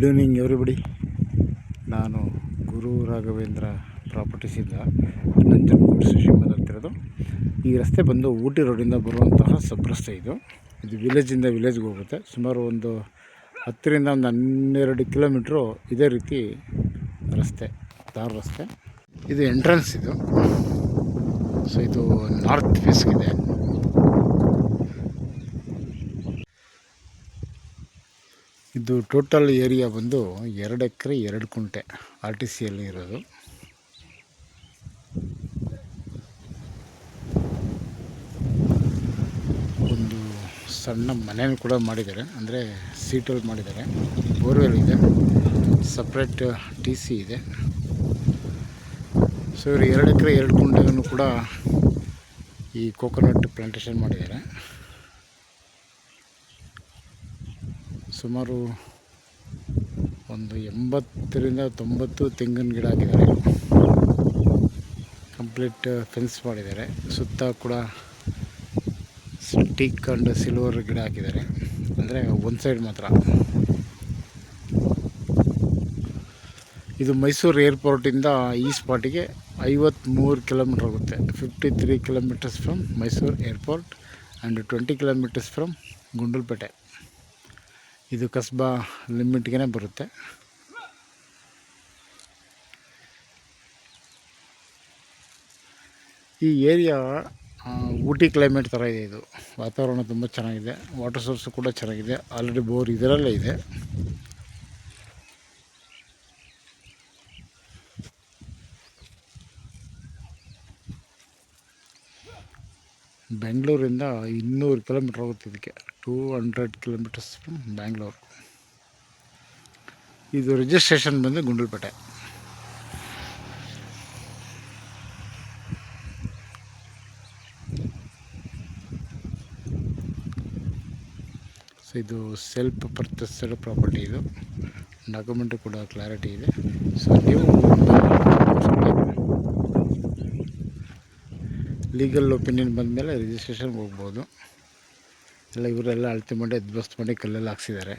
Good evening everybody. ನಾನು Guru Raghavendra ಪ್ರಾಪರ್ಟೀಸಿಂದ Nanjangud station ಮಾತಾಡ್ತಿರೋದು. ಈ ರಸ್ತೆ ಬಂದು ಊಟಿ ರೋಡಿಂದ ಬರುವಂತಹ ಸಬ್ ರಸ್ತೆ ಇದು ವಿಲೇಜಿಂದ ವಿಲೇಜ್ಗೆ ಹೋಗುತ್ತೆ. ಸುಮಾರು ಒಂದು 10ರಿಂದ ಒಂದು 12 ಕಿಲೋಮೀಟ್ರು ಇದೇ ರೀತಿ ರಸ್ತೆ, ತಾರ್ ರಸ್ತೆ. ಇದು ಎಂಟ್ರೆನ್ಸ್ ಇದು. ಸೊ ಇದು ನಾರ್ತ್ ಫೇಸ್ಗಿದೆ. ಇದು ಟೋಟಲ್ ಏರಿಯಾ ಬಂದು 2 ಎಕರೆ 2 ಕುಂಟೆ RTCಯಲ್ಲಿ ಇರೋದು. ಒಂದು ಸಣ್ಣ ಮನೆಯನ್ನು ಕೂಡ ಮಾಡಿದ್ದಾರೆ, ಅಂದರೆ ಸೀಟಲ್ಲಿ ಮಾಡಿದ್ದಾರೆ. ಬೋರ್ವೆಲ್ ಇದೆ, ಸಪ್ರೇಟ್ TC ಇದೆ. ಸೊ ಇವರು 2 ಎಕರೆ 2 ಕುಂಟೆಯನ್ನು ಕೂಡ ಈ ಕೋಕೋನಟ್ ಪ್ಲಾಂಟೇಶನ್ ಮಾಡಿದ್ದಾರೆ. ಸುಮಾರು ಒಂದು 80ರಿಂದ 90 ತೆಂಗಿನ ಗಿಡ ಹಾಕಿದ್ದಾರೆ. ಕಂಪ್ಲೀಟ್ ಫೆನ್ಸ್ ಮಾಡಿದ್ದಾರೆ. ಸುತ್ತ ಕೂಡ ಟೀಕ್ ಆ್ಯಂಡ್ ಸಿಲ್ವರ್ ಗಿಡ ಹಾಕಿದ್ದಾರೆ, ಅಂದರೆ ಒಂದು ಸೈಡ್ ಮಾತ್ರ. ಇದು ಮೈಸೂರು ಏರ್ಪೋರ್ಟಿಂದ ಈ ಸ್ಪಾಟಿಗೆ 53 ಕಿಲೋಮೀಟ್ರ್ ಆಗುತ್ತೆ. 53 kilometres from Mysuru airport and 20 kilometres from Gundlupet. ಇದು ಕಸ್ಬಾ ಲಿಮಿಟ್ಗೆ ಬರುತ್ತೆ. ಈ ಏರಿಯಾ ಊಟಿ ಕ್ಲೈಮೇಟ್ ಥರ ಇದೆ. ಇದು ವಾತಾವರಣ ತುಂಬ ಚೆನ್ನಾಗಿದೆ. ವಾಟರ್ ಸೋರ್ಸು ಕೂಡ ಚೆನ್ನಾಗಿದೆ. ಆಲ್ರೆಡಿ ಬೋರ್ ಇದರಲ್ಲೇ ಇದೆ. ಬೆಂಗಳೂರಿಂದ 200 ಕಿಲೋಮೀಟ್ರ್ ಆಗುತ್ತೆ. ಇದಕ್ಕೆ 200 ಕಿಲೋಮೀಟರ್ಸ್ ಫ್ರಮ್ ಬ್ಯಾಂಗ್ಳೂರು. ಇದು ರಿಜಿಸ್ಟ್ರೇಷನ್ ಬಂದು ಗುಂಡ್ಲುಪೇಟೆ. ಸೊ ಇದು ಸೆಲ್ಫ್ ಪರ್ಚೇಸ್ಡ್ ಪ್ರಾಪರ್ಟಿ. ಇದು ಡಾಕ್ಯುಮೆಂಟು ಕೂಡ ಕ್ಲಾರಿಟಿ ಇದೆ. ಸೊ ನೀವು ಲೀಗಲ್ ಒಪಿನಿಯನ್ ಬಂದ ಮೇಲೆ ರಿಜಿಸ್ಟ್ರೇಷನ್ಗೆ ಹೋಗ್ಬೋದು. ಎಲ್ಲ ಇವರೆಲ್ಲ ಅಳತೆ ಮಾಡಿ ಅದ್ಬಸ್ತ್ ಮಾಡಿ ಕಲ್ಲೆಲ್ಲ ಹಾಕ್ಸಿದ್ದಾರೆ.